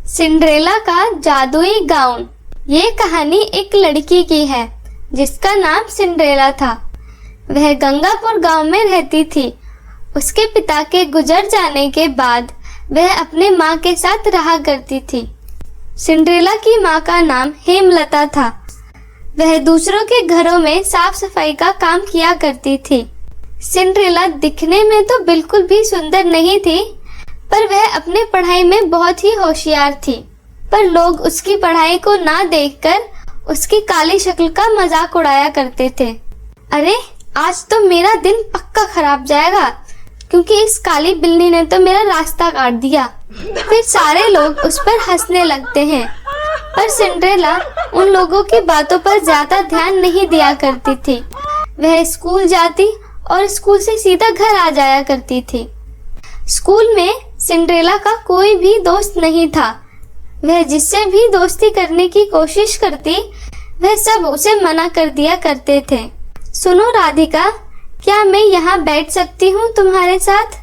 Cinderella का जादुई gown. ये कहानी एक लड़की की है जिसका नाम सिंड्रेला था। वह गंगापुर गांव में रहती थी। उसके पिता के गुजर जाने के बाद वह अपने माँ के साथ रहा करती थी। सिंड्रेला की माँ का नाम हेमलता था। वह दूसरों के घरों में साफ सफाई का काम किया करती थी। सिंड्रेला दिखने में तो बिल्कुल भी सुंदर नहीं थी, पर वह अपने पढ़ाई में बहुत ही होशियार थी। पर लोग उसकी पढ़ाई को ना देखकर उसकी काली शक्ल का मजाक उड़ाया करते थे। अरे आज तो मेरा दिन पक्का खराब जाएगा, क्योंकि इस काली बिल्ली ने तो मेरा रास्ता काट दिया। फिर सारे लोग उस पर हंसने लगते हैं। पर सिंड्रेला उन लोगों की बातों पर ज्यादा ध्यान नहीं दिया करती थी। वह स्कूल जाती और स्कूल से सीधा घर आ जाया करती थी। स्कूल में सिंड्रेला का कोई भी दोस्त नहीं था। वह जिससे भी दोस्ती करने की कोशिश करती, वह सब उसे मना कर दिया करते थे। सुनो राधिका, क्या मैं यहाँ बैठ सकती हूँ तुम्हारे साथ?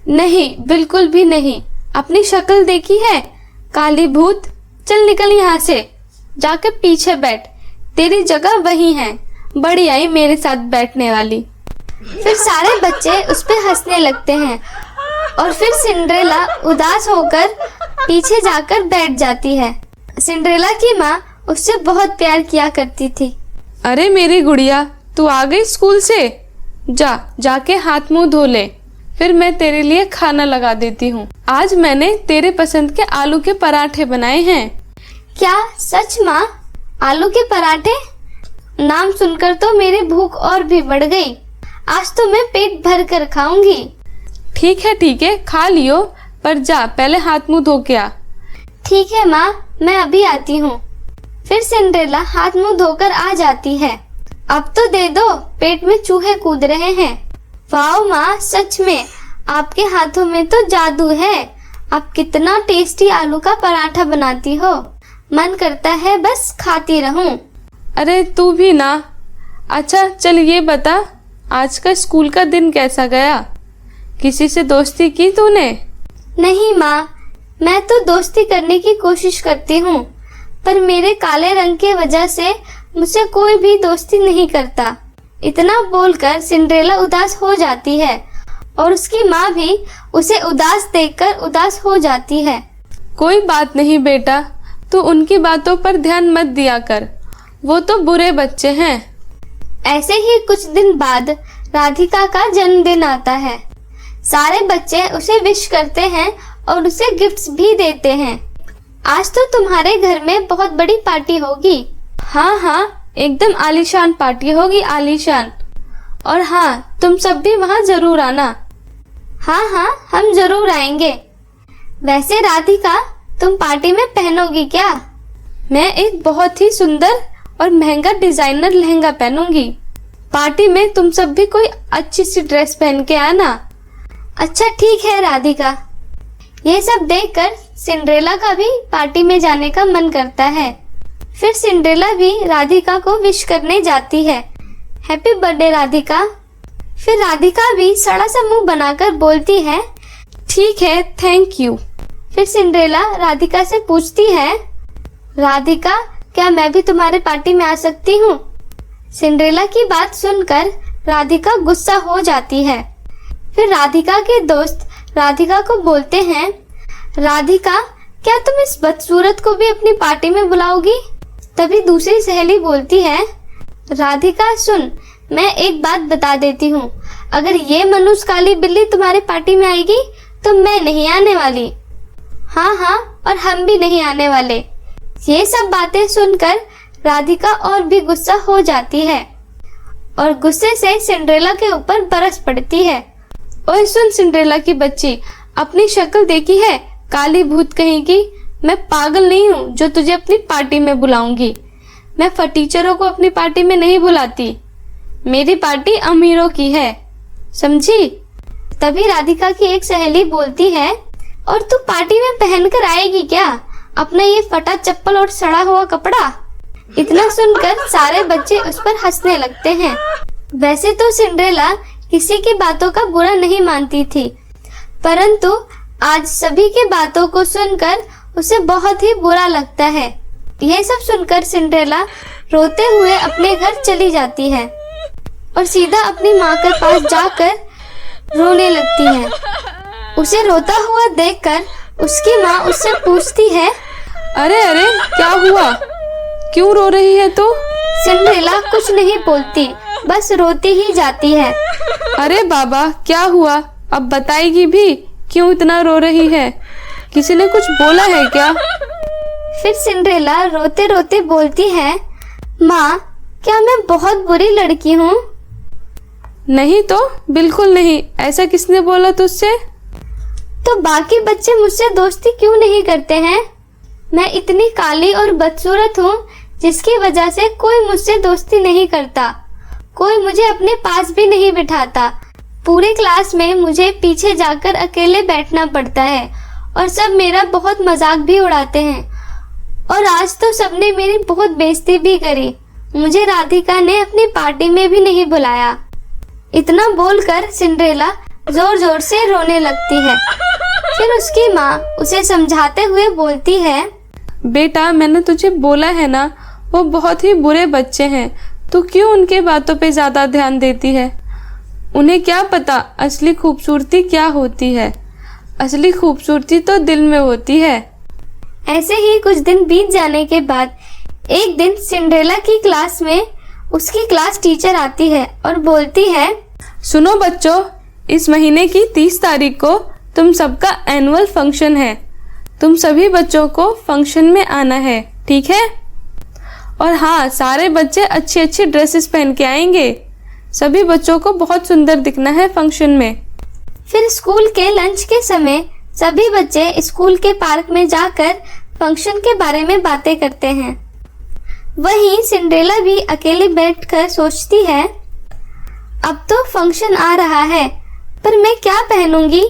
नहीं, बिल्कुल भी नहीं। अपनी शक्ल देखी है? काली भूत, चल निकल यहाँ से, जाके पीछे बैठ। तेरी जगह वही है, बड़ी आई मेरे साथ बैठने वाली। फिर सारे बच्चे उस पर हंसने लगते हैं और फिर सिंड्रेला उदास होकर पीछे जाकर बैठ जाती है। सिंड्रेला की माँ उससे बहुत प्यार किया करती थी। अरे मेरी गुड़िया, तू आ गई स्कूल से? जाके हाथ मुंह धो ले, फिर मैं तेरे लिए खाना लगा देती हूँ। आज मैंने तेरे पसंद के आलू के पराठे बनाए हैं। क्या सच माँ? आलू के पराठे? नाम सुनकर तो मेरी भूख और भी बढ़ गई। आज तो मैं पेट भर कर खाऊंगी। ठीक है, खा लियो, पर जा पहले हाथ मुंह धो के आ। ठीक है माँ, मैं अभी आती हूँ। फिर सिंड्रेला हाथ मुंह धोकर आ जाती है। अब तो दे दो, पेट में चूहे कूद रहे हैं। वाह माँ, सच में आपके हाथों में तो जादू है। आप कितना टेस्टी आलू का पराठा बनाती हो, मन करता है बस खाती रहूं। अरे तू भी ना। अच्छा चल ये बता, आज का स्कूल का दिन कैसा गया? किसी से दोस्ती की तूने? नहीं माँ, मैं तो दोस्ती करने की कोशिश करती हूँ, पर मेरे काले रंग के वजह से मुझसे कोई भी दोस्ती नहीं करता। इतना बोलकर सिंड्रेला उदास हो जाती है और उसकी माँ भी उसे उदास देखकर उदास हो जाती है। कोई बात नहीं बेटा, तू उनकी बातों पर ध्यान मत दिया कर, वो तो बुरे बच्चे हैं। ऐसे ही कुछ दिन बाद राधिका का जन्मदिन आता है। सारे बच्चे उसे विश करते हैं और उसे गिफ्ट्स भी देते हैं। आज तो तुम्हारे घर में बहुत बड़ी पार्टी होगी। हाँ, एकदम आलीशान पार्टी होगी, आलीशान। और हाँ, तुम सब भी वहाँ जरूर आना। हाँ, हम जरूर आएंगे। वैसे राधिका, तुम पार्टी में पहनोगी क्या? मैं एक बहुत ही सुंदर और महंगा डिजाइनर लहंगा पहनूंगी। पार्टी में तुम सब भी कोई अच्छी सी ड्रेस पहन के आना। अच्छा ठीक है राधिका। ये सब देखकर सिंड्रेला का भी पार्टी में जाने का मन करता है। फिर सिंड्रेला भी राधिका को विश करने जाती है। Happy birthday Radhika. फिर राधिका भी सड़ा सा मुंह बनाकर बोलती है, ठीक है, थैंक यू। फिर सिंड्रेला राधिका से पूछती है, राधिका, क्या मैं भी तुम्हारे पार्टी में आ सकती हूँ? सिंड्रेला की बात सुनकर राधिका गुस्सा हो जाती है। फिर राधिका के दोस्त राधिका को बोलते हैं, राधिका, क्या तुम इस बदसूरत को भी अपनी पार्टी में बुलाओगी? तभी दूसरी सहेली बोलती है, राधिका सुन, मैं एक बात बता देती हूँ, अगर ये मनुष्य काली बिल्ली तुम्हारी पार्टी में आएगी तो मैं नहीं आने वाली। हाँ, और हम भी नहीं आने वाले। ये सब बातें सुनकर राधिका और भी गुस्सा हो जाती है और गुस्से से सिंड्रेला के ऊपर बरस पड़ती है। ओए सुन सिंड्रेला की बच्ची, अपनी शक्ल देखी है? काली भूत कहेगी। मैं पागल नहीं हूँ जो तुझे अपनी पार्टी में बुलाऊंगी। मैं फटीचरों को अपनी पार्टी में नहीं बुलाती। मेरी पार्टी अमीरों की है, समझी? तभी राधिका की एक सहेली बोलती है, और तू पार्टी में पहनकर आएगी क्या अपना ये फटा चप्पल और सड़ा हुआ कपड़ा? इतना सुनकर सारे बच्चे उस पर हंसने लगते हैं। वैसे तो सिंड्रेला किसी की बातों का बुरा नहीं मानती थी, परंतु आज सभी की बातों को सुनकर उसे बहुत ही बुरा लगता है। यह सब सुनकर सिंड्रेला रोते हुए अपने घर चली जाती है और सीधा अपनी माँ के पास जाकर रोने लगती है। उसे रोता हुआ देखकर उसकी माँ उससे पूछती है, अरे अरे क्या हुआ, क्यों रो रही है तू? सिंड्रेला कुछ नहीं बोलती, बस रोती ही जाती है। अरे बाबा क्या हुआ, अब बताएगी भी, क्यों इतना रो रही है? किसी ने कुछ बोला है क्या? फिर सिंड्रेला रोते रोते बोलती है, माँ क्या मैं बहुत बुरी लड़की हूँ? नहीं तो बिल्कुल नहीं, ऐसा किसने बोला तुझसे? तो बाकी बच्चे मुझसे दोस्ती क्यों नहीं करते हैं? मैं इतनी काली और बदसूरत हूँ जिसकी वजह से कोई मुझसे दोस्ती नहीं करता, कोई मुझे अपने पास भी नहीं बिठाता। पूरे क्लास में मुझे पीछे जाकर अकेले बैठना पड़ता है और सब मेरा बहुत मजाक भी उड़ाते हैं। और आज तो सबने मेरी बहुत बेइज्जती भी करी, मुझे राधिका ने अपनी पार्टी में भी नहीं बुलाया। इतना बोलकर सिंड्रेला जोर जोर से रोने लगती है। फिर उसकी माँ उसे समझाते हुए बोलती है, बेटा मैंने तुझे बोला है ना, वो बहुत ही बुरे बच्चे हैं, तू क्यों उनके बातों पे ज्यादा ध्यान देती है? उन्हें क्या पता असली खूबसूरती क्या होती है। असली खूबसूरती तो दिल में होती है। ऐसे ही कुछ दिन बीत जाने के बाद एक दिन सिंड्रेला की क्लास में उसकी क्लास टीचर आती है और बोलती है, सुनो बच्चों, इस महीने की 30 तारीख को तुम सबका एनुअल फंक्शन है। तुम सभी बच्चों को फंक्शन में आना है, ठीक है? और हाँ, सारे बच्चे अच्छी अच्छी ड्रेसेस पहन के आएंगे। सभी बच्चों को बहुत सुंदर दिखना है फंक्शन में। फिर स्कूल के लंच के समय सभी बच्चे स्कूल के पार्क में जाकर फंक्शन के बारे में बातें करते हैं। वहीं सिंड्रेला भी अकेले बैठकर सोचती है, अब तो फंक्शन आ रहा है, पर मैं क्या पहनूंगी?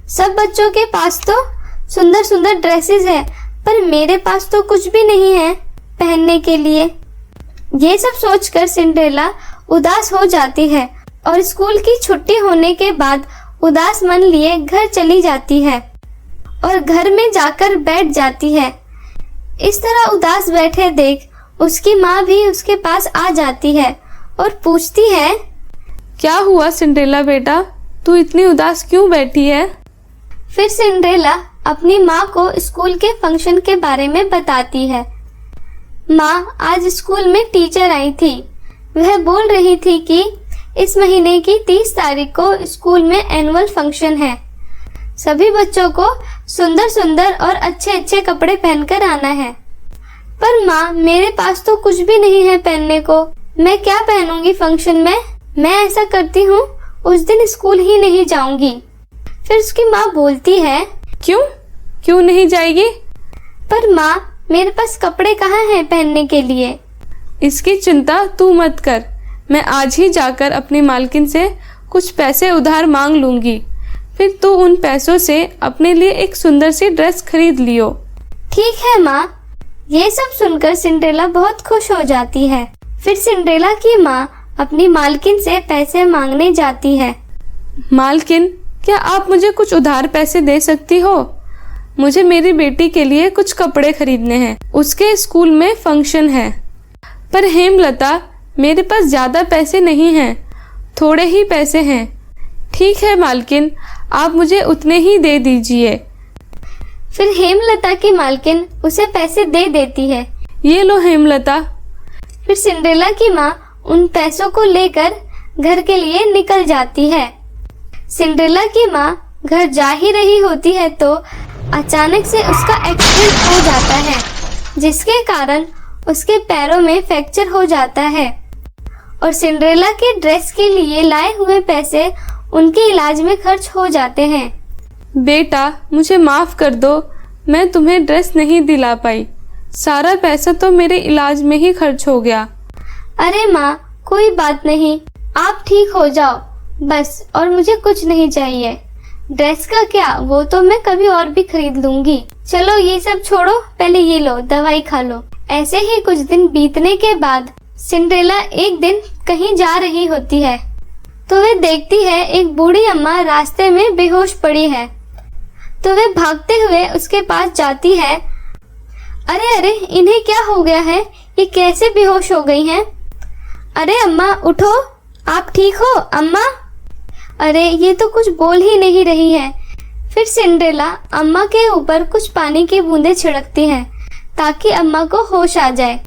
सब बच्चों के पास तो सुंदर सुंदर ड्रेसेस है, पर मेरे पास तो कुछ भी नहीं है पहनने के लिए। ये सब सोचकर सिंड्रेला उदास हो जाती है और स्कूल की छुट्टी होने के बाद उदास मन लिए घर चली जाती है और घर में जाकर बैठ जाती है। इस तरह उदास बैठे देख उसकी माँ भी उसके पास आ जाती है और पूछती है, क्या हुआ सिंड्रेला बेटा, तू इतनी उदास क्यों बैठी है? फिर सिंड्रेला अपनी माँ को स्कूल के फंक्शन के बारे में बताती है। माँ, आज स्कूल में टीचर आई थी। वह बोल रही थी कि इस महीने की 30 तारीख को स्कूल में एनुअल फंक्शन है। सभी बच्चों को सुंदर सुंदर और अच्छे अच्छे कपड़े पहनकर आना है। पर माँ, मेरे पास तो कुछ भी नहीं है पहनने को। मैं क्या पहनूंगी फंक्शन में? मैं ऐसा करती हूँ उस दिन स्कूल ही नहीं जाऊंगी। फिर उसकी माँ बोलती है, क्यों नहीं जाएगी? पर माँ, मेरे पास कपड़े कहाँ हैं पहनने के लिए? इसकी चिंता तू मत कर, मैं आज ही जाकर अपनी मालकिन से कुछ पैसे उधार मांग लूंगी। फिर तू उन पैसों से अपने लिए एक सुंदर सी ड्रेस खरीद लियो। ठीक है माँ। ये सब सुनकर सिंड्रेला बहुत खुश हो जाती है। फिर सिंड्रेला की माँ अपनी मालकिन से पैसे मांगने जाती है। मालकिन, क्या आप मुझे कुछ उधार पैसे दे सकती हो? मुझे मेरी बेटी के लिए कुछ कपड़े खरीदने हैं, उसके स्कूल में फंक्शन है। पर हेमलता, मेरे पास ज्यादा पैसे नहीं हैं, थोड़े ही पैसे हैं। ठीक है मालकिन, आप मुझे उतने ही दे दीजिए। फिर हेमलता की मालकिन उसे पैसे दे देती है। ये लो हेमलता। फिर सिंड्रेला की माँ उन पैसों को लेकर घर के लिए निकल जाती है। सिंड्रेला की माँ घर जा ही रही होती है तो अचानक से उसका एक्सीडेंट हो जाता है, जिसके कारण उसके पैरों में फ्रैक्चर हो जाता है और सिंड्रेला के ड्रेस के लिए लाए हुए पैसे उनके इलाज में खर्च हो जाते हैं। बेटा, मुझे माफ कर दो, मैं तुम्हें ड्रेस नहीं दिला पाई। सारा पैसा तो मेरे इलाज में ही खर्च हो गया। अरे माँ, कोई बात नहीं, आप ठीक हो जाओ बस, और मुझे कुछ नहीं चाहिए। ड्रेस का क्या, वो तो मैं कभी और भी खरीद लूंगी। चलो ये सब छोड़ो, पहले ये लो, दवाई खा लो। ऐसे ही कुछ दिन बीतने के बाद सिंड्रेला एक दिन कहीं जा रही होती है तो वह देखती है एक बूढ़ी अम्मा रास्ते में बेहोश पड़ी है। तो वह भागते हुए उसके पास जाती है अरे अरे, इन्हें क्या हो गया है? ये कैसे बेहोश हो गई हैं? अरे अम्मा उठो, आप ठीक हो अम्मा? अरे ये तो कुछ बोल ही नहीं रही है। फिर सिंड्रेला अम्मा के ऊपर कुछ पानी की बूंदें छिड़कती हैं ताकि अम्मा को होश आ जाए।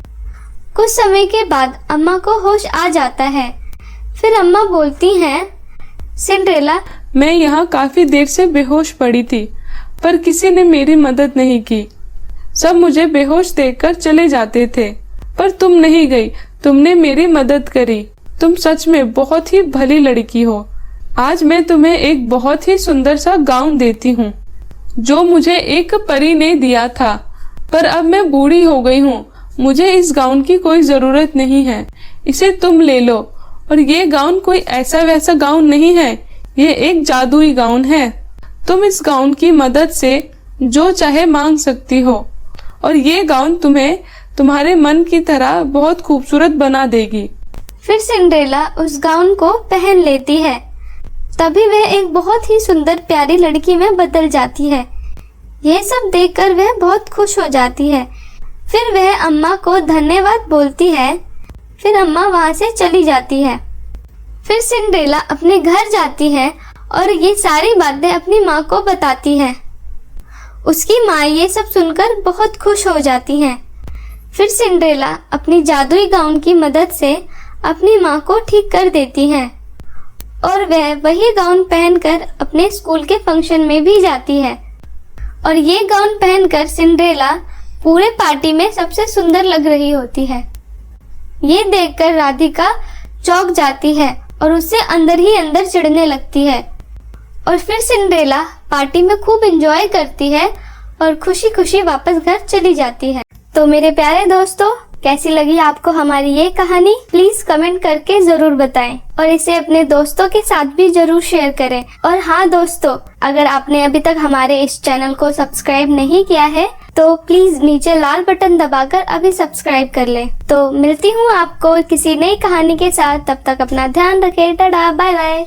कुछ समय के बाद अम्मा को होश आ जाता है। फिर अम्मा बोलती हैं, सिंड्रेला, मैं यहाँ काफी देर से बेहोश पड़ी थी, पर किसी ने मेरी मदद नहीं की। सब मुझे बेहोश देखकर चले जाते थे, पर तुम नहीं गई, तुमने मेरी मदद करी। तुम सच में बहुत ही भली लड़की हो। आज मैं तुम्हें एक बहुत ही सुंदर सा गाउन देती हूँ, जो मुझे एक परी ने दिया था, पर अब मैं बूढ़ी हो गई हूँ। मुझे इस गाउन की कोई जरूरत नहीं है, इसे तुम ले लो। और ये गाउन कोई ऐसा वैसा गाउन नहीं है, ये एक जादुई गाउन है। तुम इस गाउन की मदद से जो चाहे मांग सकती हो, और ये गाउन तुम्हें तुम्हारे मन की तरह बहुत खूबसूरत बना देगी। फिर सिंड्रेला उस गाउन को पहन लेती है। तभी वह एक बहुत ही सुंदर प्यारी लड़की में बदल जाती है। यह सब देखकर वह बहुत खुश हो जाती है। फिर वह अम्मा को धन्यवाद बोलती है। फिर अम्मा वहां से चली जाती है। फिर सिंड्रेला अपने घर जाती है और ये सारी बातें अपनी माँ को बताती है। उसकी माँ ये सब सुनकर बहुत खुश हो जाती हैं। फिर सिंड्रेला अपनी जादुई गाउन की मदद से अपनी माँ को ठीक कर देती है और वह वही गाउन पहनकर अपने स्कूल के फंक्शन में भी जाती है। और ये गाउन पहनकर सिंड्रेला पूरे पार्टी में सबसे सुंदर लग रही होती है। ये देखकर राधिका चौंक जाती है और उससे अंदर ही अंदर चिढ़ने लगती है। और फिर सिंड्रेला पार्टी में खूब एंजॉय करती है और खुशी खुशी वापस घर चली जाती है। तो मेरे प्यारे दोस्तों, कैसी लगी आपको हमारी ये कहानी? प्लीज कमेंट करके जरूर बताएं और इसे अपने दोस्तों के साथ भी जरूर शेयर करें। और हाँ दोस्तों, अगर आपने अभी तक हमारे इस चैनल को सब्सक्राइब नहीं किया है तो प्लीज नीचे लाल बटन दबाकर अभी सब्सक्राइब कर लें। तो मिलती हूँ आपको किसी नई कहानी के साथ। तब तक अपना ध्यान रखें। Tata, bye bye.